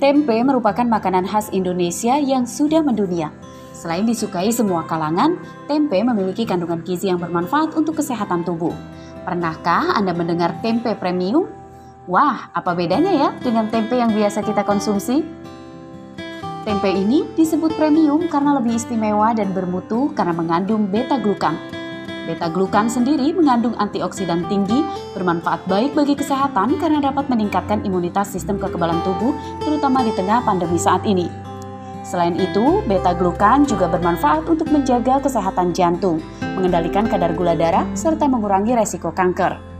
Tempe merupakan makanan khas Indonesia yang sudah mendunia. Selain disukai semua kalangan, tempe memiliki kandungan gizi yang bermanfaat untuk kesehatan tubuh. Pernahkah Anda mendengar tempe premium? Wah, apa bedanya ya dengan tempe yang biasa kita konsumsi? Tempe ini disebut premium karena lebih istimewa dan bermutu karena mengandung beta-glukan. Beta-glukan sendiri mengandung antioksidan tinggi, bermanfaat baik bagi kesehatan karena dapat meningkatkan imunitas sistem kekebalan tubuh, terutama di tengah pandemi saat ini. Selain itu, beta-glukan juga bermanfaat untuk menjaga kesehatan jantung, mengendalikan kadar gula darah, serta mengurangi resiko kanker.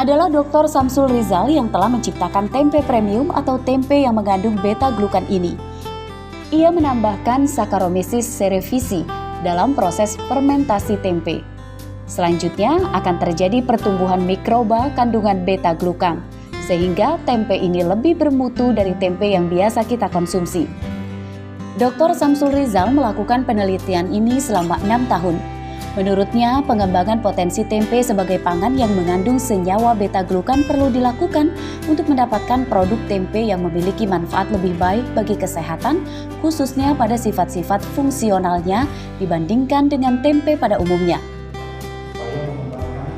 Adalah Dr. Samsul Rizal yang telah menciptakan tempe premium atau tempe yang mengandung beta-glukan ini. Ia menambahkan Saccharomyces cerevisiae dalam proses fermentasi tempe. Selanjutnya akan terjadi pertumbuhan mikroba kandungan beta-glukan, sehingga tempe ini lebih bermutu dari tempe yang biasa kita konsumsi. Dr. Samsul Rizal melakukan penelitian ini selama 6 tahun. Menurutnya, pengembangan potensi tempe sebagai pangan yang mengandung senyawa beta-glukan perlu dilakukan untuk mendapatkan produk tempe yang memiliki manfaat lebih baik bagi kesehatan, khususnya pada sifat-sifat fungsionalnya dibandingkan dengan tempe pada umumnya. Saya mengembangkan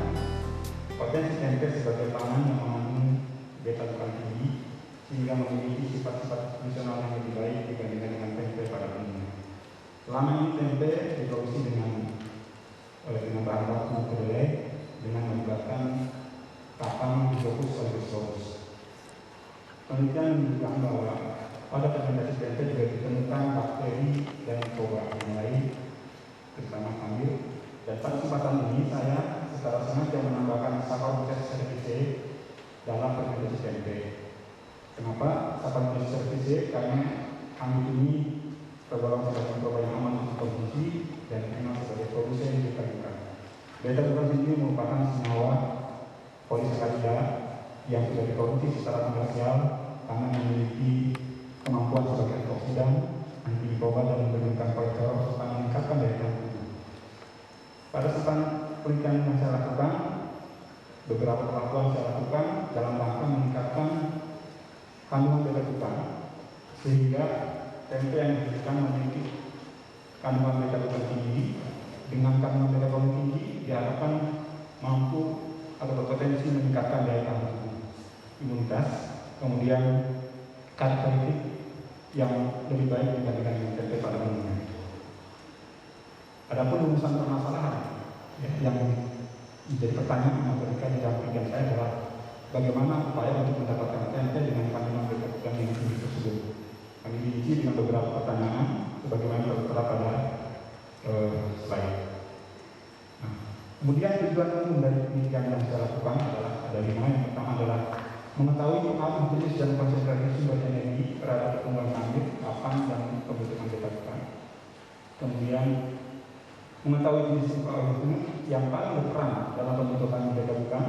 potensi tempe sebagai pangan yang mengandung beta-glukan tinggi sehingga memiliki sifat-sifat fungsional yang lebih baik dibandingkan dengan tempe pada umumnya. Selama ini tempe diproduksi dengan bahan baku kedelai dengan melibatkan kapang Hydrophobus oligosauros. Penelitian menunjukkan bahwa pada fermentasi tempe juga ditemukan bakteri dan mikroba yang lain bersama kambing. Dan pada kesempatan ini saya secara sengaja menambahkan Saccharomyces cerevisiae dalam fermentasi tempe. Kenapa Saccharomyces cerevisiae? Karena kambing ini tergolong sebagai mikroba yang aman untuk konsumsi dan memang sebagai produsen beta-glukan. Beta-glukan ini merupakan senyawa polisakarida yang sudah diproduksi secara komersial karena memiliki kemampuan sebagai antioksidan, antimikroba dan menurunkan kolesterol serta meningkatkan daya tahan tubuh. Pada saat penelitian yang saya lakukan, beberapa perlakuan saya lakukan dalam rangka meningkatkan kandungan beta-glukan sehingga tempe yang diberikan memiliki kandungan beta-glukan tinggi. Dengan kandungan beta-glukan tinggi diharapkan mampu atau berpotensi meningkatkan daya tahan tubuh, imunitas, kemudian karakteristik yang lebih baik dibandingkan dengan tempe pada umumnya. Adapun rumusan permasalahan yang menjadi pertanyaan ketika didampingi saya adalah bagaimana upaya untuk mendapatkan tempe dengan kandungan beta-glukan yang tinggi tersebut. Kami diuji dengan beberapa pertanyaan sebagaimana tertera pada slide. Kemudian tujuan umum dari penelitian yang saya lakukan adalah ada 5. Yang pertama adalah mengetahui pengaruh jenis dan konsentrasi sumber energi terhadap pertumbuhan kambing, kapan dan pembentukan beta-glukan. Kemudian mengetahui jenis mikroorganisme yang paling berperan dalam pembentukan beta-glukan,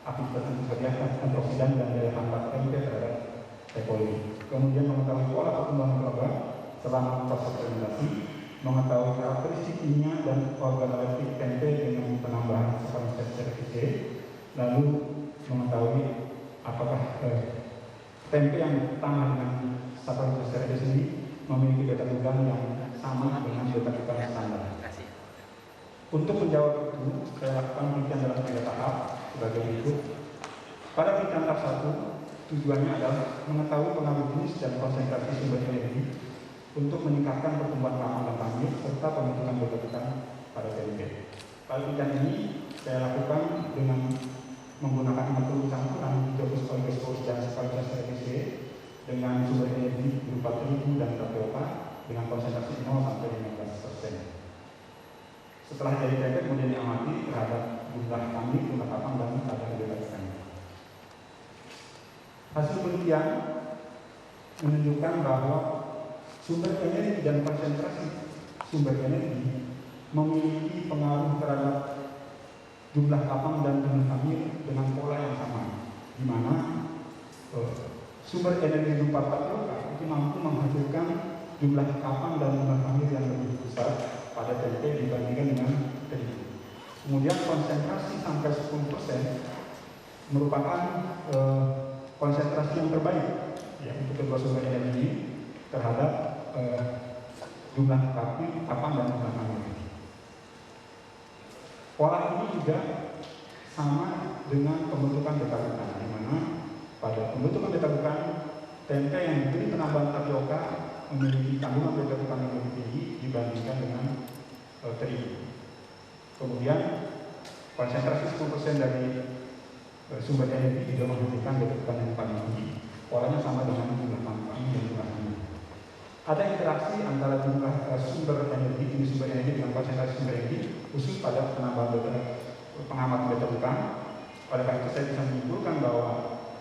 aktivitas seperti antioksidan dan daya tahan tempe terhadap E. coli. Kemudian mengetahui pola pertumbuhan mikroba selama proses fermentasi, mengetahui karakteristik kimia dan organoleptik tempe dengan penambahan Saccharomyces cerevisiae, lalu mengetahui apakah tempe yang ditambah dengan Saccharomyces cerevisiae ini memiliki beta-glukan yang sama dengan beta-glukan standar. Untuk menjawab itu, saya lakukan penelitian dalam 3 tahap sebagai berikut. Pada penelitian tahap 1, tujuannya adalah mengetahui pengaruh jenis dan konsentrasi sumber energi untuk meningkatkan pertumbuhan kapang dan kambing serta pembentukan beta-glukan pada tempe. Pada penelitian ini saya lakukan dengan menggunakan 40 campuran Hydrophobus oligosauros dan Saccharomyces cerevisiae dengan sumber energi berupa terigu dan tapioka dengan konsentrasi 0 sampai 15%. Setelah jadi tempe kemudian diamati terhadap jumlah kambing, jumlah kapang dan kadar beta-glukan. Hasil penelitian menunjukkan bahwa sumber energi dan konsentrasi sumber energi memiliki pengaruh terhadap jumlah kapang dan jumlah kambing dengan pola yang sama, di mana sumber energi berupa tapioka itu mampu menghasilkan jumlah kapang dan jumlah kambing yang lebih besar pada tempe dibandingkan dengan terigu. Kemudian konsentrasi sampai 10% merupakan konsentrasi yang terbaik ya, untuk kedua sumber energi terhadap jumlah kapan dan jumlah kamar. Pola ini juga sama dengan pembentukan beta-glukan, di mana pada pembentukan beta-glukan tempe yang diberi penambahan tapioka memiliki kandungan beta-glukan yang lebih tinggi dibandingkan dengan terigu. Kemudian konsentrasi 10% dari sumber energi juga menghasilkan beta-glukan yang paling tinggi. Polanya sama dengan jumlah kamar dan jumlah kamar. Ada interaksi antara jumlah sumber energi dengan konsentrasi sumber energi khusus pada penambahan pengamatan beta-glukan. Oleh karena itu saya bisa menyimpulkan bahwa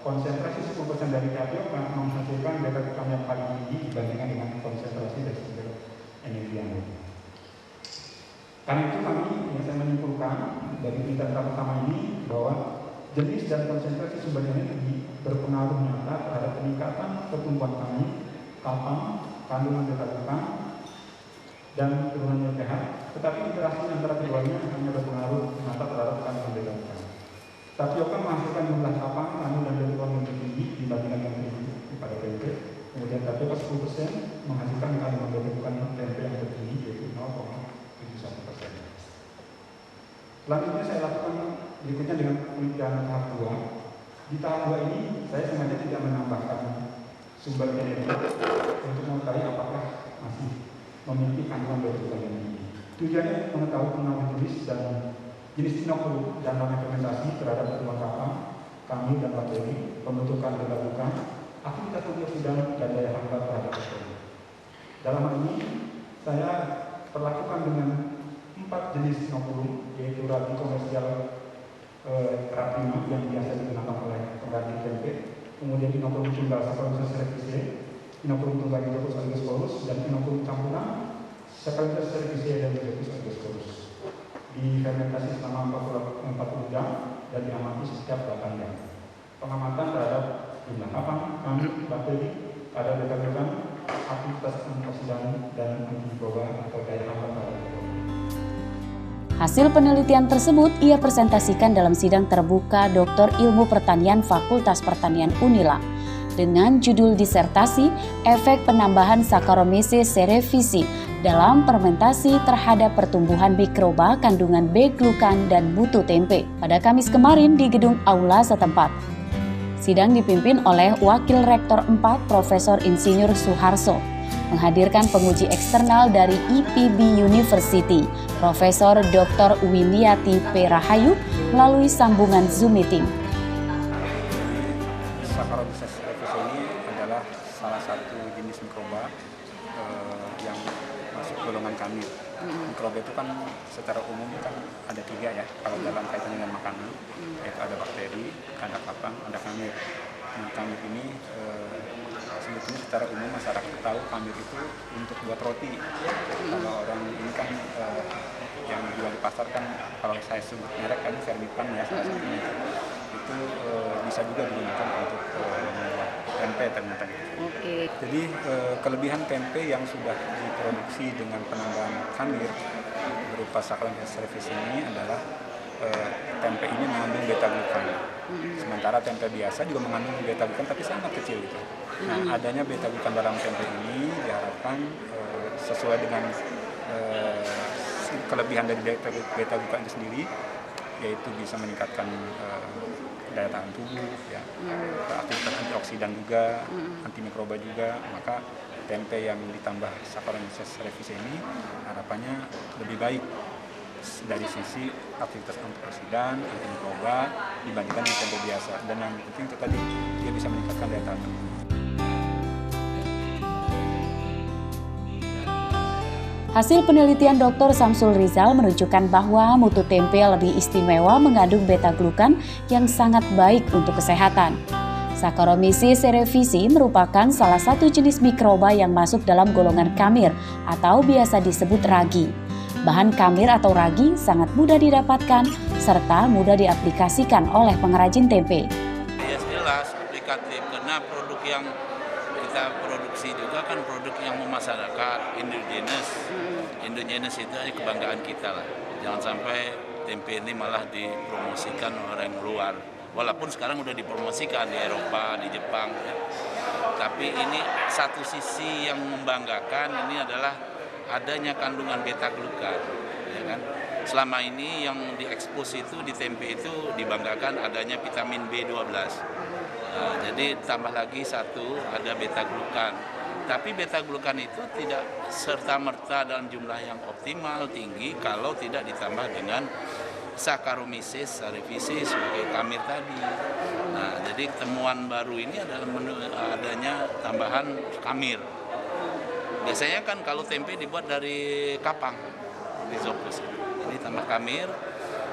konsentrasi 10% dari tapioka menghasilkan beta-glukan yang paling tinggi dibandingkan dengan konsentrasi dari sumber energi yang lain. Karena itu yang saya menyimpulkan dari penelitian pertama ini bahwa jenis dan konsentrasi sumber energi berpengaruh nyata terhadap peningkatan pertumbuhan kami, kapang, kandungan beta-glukan, dan turunannya pH, tetapi interaksi antara keduanya hanya berpengaruh nyata terhadap kandungan beta-glukan. Tapioka menghasilkan jumlah kapang, kandungan dan beta-glukan yang tinggi dibandingkan dengan terigu pada tempe. Kemudian tapioka 10% menghasilkan kandungan beta-glukan tempe yang tertinggi yaitu 0,71%. Selanjutnya saya lakukan berikutnya dengan penelitian tahap 2. Di tahap 2 ini saya sengaja tidak menambahkan sumber energi untuk mengetahui apakah masih memiliki kandungan beta-glukan yang tinggi. Tujuannya mengetahui pengaruh jenis inokulum dan lama fermentasi terhadap pertumbuhan kapang, kambil dan bakteri, pembentukan beta-glukan, aktivitas antioksidan dan daya hambat terhadap bakteri. Dalam hal ini saya perlakukan dengan 4 jenis inokulum, yaitu ragi komersial Rapima yang biasa digunakan oleh pengrajin tempe, kemudian inokulum tunggal Saccharomyces cerevisiae, inokulum tunggal Rhizopus oligoscorus, dan inokulum campuran Saccharomyces cerevisiae dan Rhizopus oligoscorus. Difermentasi selama 40 jam dan diamati setiap 8 jam. Pengamatan terhadap jumlah kapang, kambil, bakteri, kadar beta-glukan, aktivitas antioksidan dan antimikroba atau daya hambat terhadap mikroba. Hasil penelitian tersebut ia presentasikan dalam sidang terbuka Dr. Ilmu Pertanian Fakultas Pertanian Unila dengan judul disertasi efek penambahan Saccharomyces cerevisiae dalam fermentasi terhadap pertumbuhan mikroba kandungan B-glukan dan butu tempe pada Kamis kemarin di gedung aula setempat. Sidang dipimpin oleh Wakil Rektor 4 Profesor Insinyur Suharso, menghadirkan penguji eksternal dari IPB University, Profesor Dr. Winiati P. Rahayu melalui sambungan Zoom meeting. Saccharomyces cerevisiae ini adalah salah satu jenis mikroba yang masuk golongan kamil. Mikroba itu kan secara umum kan ada 3 ya, kalau dalam kaitan dengan makanan, yaitu ada bakteri, ada kapang, ada kamil. Nah, kamil ini sebetulnya secara umum masyarakat tahu kamil itu untuk buat roti. Kalau orang ini kan yang jual di pasar kan, kalau saya sebut merek kan Vermipan ya, salah satunya itu bisa juga digunakan untuk membuat tempe ternyata. Jadi kelebihan tempe yang sudah diproduksi dengan penambahan kamil berupa Saccharomyces cerevisiae ini adalah tempe ini mengandung beta-glukan. Sementara tempe biasa juga mengandung beta-glukan tapi sangat kecil gitu. Nah, adanya beta-glukan dalam tempe ini diharapkan sesuai dengan kelebihan dari beta-glukan itu sendiri, yaitu bisa meningkatkan daya tahan tubuh, ya, aktivitas antioksidan juga, antimikroba juga. Maka tempe yang ditambah Saccharomyces cerevisiae ini harapannya lebih baik dari sisi aktivitas antioksidan, antimikroba dibandingkan dengan tempe biasa. Dan yang penting itu tadi, dia bisa meningkatkan daya tahan tubuh. Hasil penelitian Dr. Samsul Rizal menunjukkan bahwa mutu tempe lebih istimewa mengandung beta-glukan yang sangat baik untuk kesehatan. Saccharomyces cerevisiae merupakan salah satu jenis mikroba yang masuk dalam golongan kamir atau biasa disebut ragi. Bahan kamir atau ragi sangat mudah didapatkan serta mudah diaplikasikan oleh pengrajin tempe. Ya jelas aplikatif karena produk yang kita produksi produksi juga kan produk yang memasyarakat, Indogenes itu kebanggaan kita lah. Jangan sampai tempe ini malah dipromosikan orang luar. Walaupun sekarang udah dipromosikan di Eropa, di Jepang. Ya. Tapi ini satu sisi yang membanggakan ini adalah adanya kandungan beta-glukan. Ya kan? Selama ini yang diekspos itu di tempe itu dibanggakan adanya vitamin B12. Nah, jadi tambah lagi satu ada beta-glukan. Tapi beta-glukan itu tidak serta-merta dalam jumlah yang optimal tinggi kalau tidak ditambah dengan Saccharomyces cerevisiae sebagai kamir tadi. Nah, jadi temuan baru ini adalah adanya tambahan kamir. Biasanya kan kalau tempe dibuat dari kapang, rhizopus. Ini tambah kamir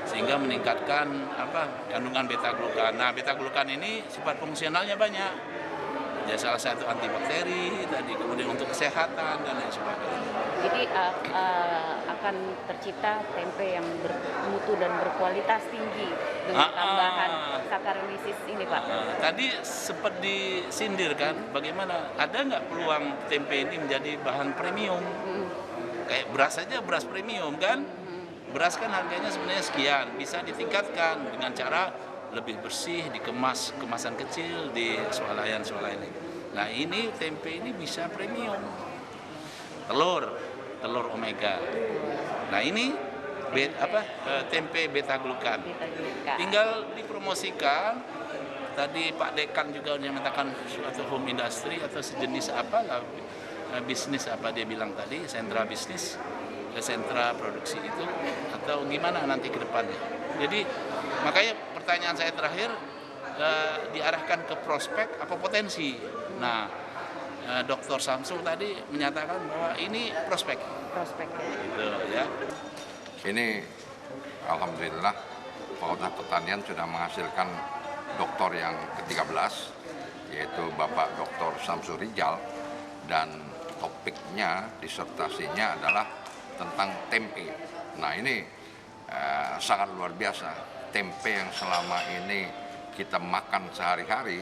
sehingga meningkatkan kandungan beta-glukan. Nah, beta-glukan ini sifat fungsionalnya banyak. Ya, salah satu antibakteri tadi, kemudian untuk kesehatan dan lain sebagainya. Jadi akan tercipta tempe yang bermutu dan berkualitas tinggi dengan tambahan Saccharomyces ini, Pak. Tadi sempat disindir kan, bagaimana ada nggak peluang tempe ini menjadi bahan premium? Kayak beras saja, beras premium kan? Beras kan harganya sebenarnya sekian, bisa ditingkatkan dengan cara lebih bersih, dikemas kemasan kecil di swalayan. Nah, ini tempe ini bisa premium. Telur omega. Nah, ini tempe beta-glukan. Tinggal dipromosikan. Tadi Pak Dekan juga menyatakan suatu home industry atau sejenis bisnis dia bilang tadi, sentra bisnis, sentra produksi itu, atau gimana nanti ke depannya. Jadi makanya pertanyaan saya terakhir diarahkan ke prospek apa potensi. Nah, Dr. Samsul tadi menyatakan bahwa ini prospek. Gitu, ya. Ini alhamdulillah Fakultas Pertanian sudah menghasilkan doktor yang ke-13, yaitu Bapak Dr. Samsul Rijal, dan topiknya, disertasinya adalah tentang tempe. Nah, ini sangat luar biasa. Tempe yang selama ini kita makan sehari-hari,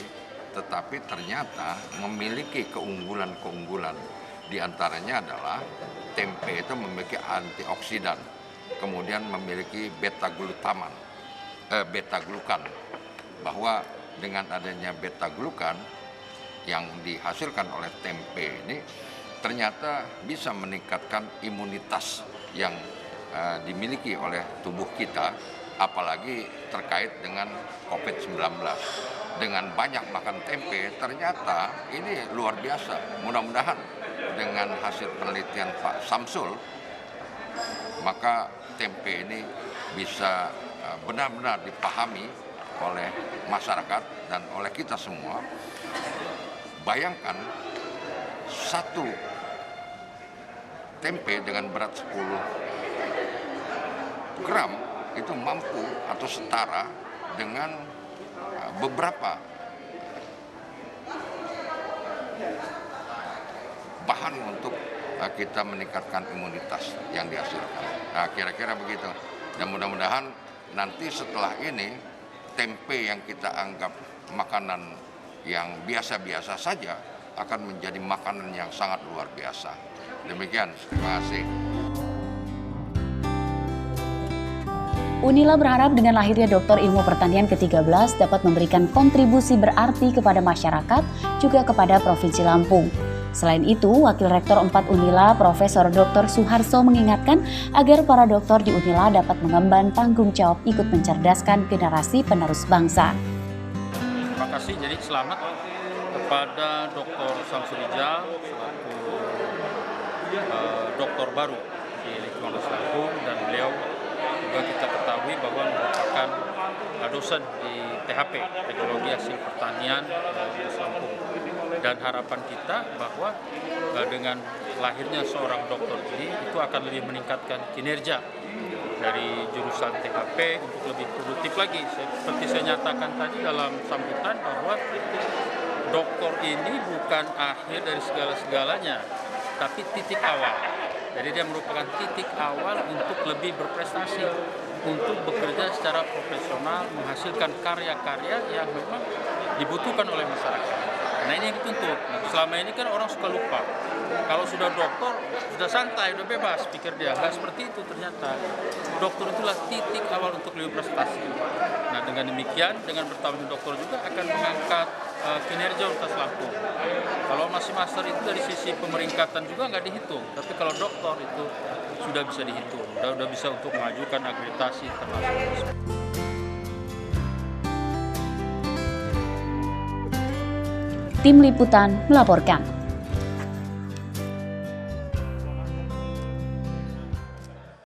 tetapi ternyata memiliki keunggulan-keunggulan. Di antaranya adalah tempe itu memiliki antioksidan, kemudian memiliki beta-glukan, bahwa dengan adanya beta-glukan yang dihasilkan oleh tempe ini ternyata bisa meningkatkan imunitas yang dimiliki oleh tubuh kita, apalagi terkait dengan COVID-19. Dengan banyak makan tempe, ternyata ini luar biasa. Mudah-mudahan dengan hasil penelitian Pak Samsul, maka tempe ini bisa benar-benar dipahami oleh masyarakat dan oleh kita semua. Bayangkan satu tempe dengan berat 10 gram itu mampu atau setara dengan beberapa bahan untuk kita meningkatkan imunitas yang dihasilkan. Nah, kira-kira begitu. Dan mudah-mudahan nanti setelah ini tempe yang kita anggap makanan yang biasa-biasa saja akan menjadi makanan yang sangat luar biasa. Demikian, terima kasih. Unila berharap dengan lahirnya Doktor Ilmu Pertanian ke-13 dapat memberikan kontribusi berarti kepada masyarakat, juga kepada Provinsi Lampung. Selain itu, Wakil Rektor 4 Unila, Profesor Dr. Suharso mengingatkan agar para dokter di Unila dapat mengemban tanggung jawab ikut mencerdaskan generasi penerus bangsa. Terima kasih, jadi selamat kepada Dr. Samsul Rijal selaku doktor baru di lingkungan Lampung, dan beliau juga kita ketahui bahwa merupakan dosen di THP, Teknologi Hasil Pertanian di Lampung. Dan harapan kita bahwa dengan lahirnya seorang dokter ini itu akan lebih meningkatkan kinerja dari jurusan THP untuk lebih produktif lagi. Seperti saya nyatakan tadi dalam sambutan bahwa dokter ini bukan akhir dari segala-segalanya, tapi titik awal. Jadi dia merupakan titik awal untuk lebih berprestasi, untuk bekerja secara profesional, menghasilkan karya-karya yang memang dibutuhkan oleh masyarakat. Nah ini yang dituntut. Nah, selama ini kan orang suka lupa. Kalau sudah dokter, sudah santai, udah bebas pikir dia. Nggak seperti itu ternyata. Dokter itulah titik awal untuk lebih prestasi. Nah dengan demikian, dengan bertambahnya dokter juga akan mengangkat kinerja Universitas Lampung. Kalau masih master itu dari sisi pemeringkatan juga nggak dihitung. Tapi kalau dokter itu sudah bisa dihitung. Sudah bisa untuk mengajukan akreditasi internasional. Tim Liputan melaporkan.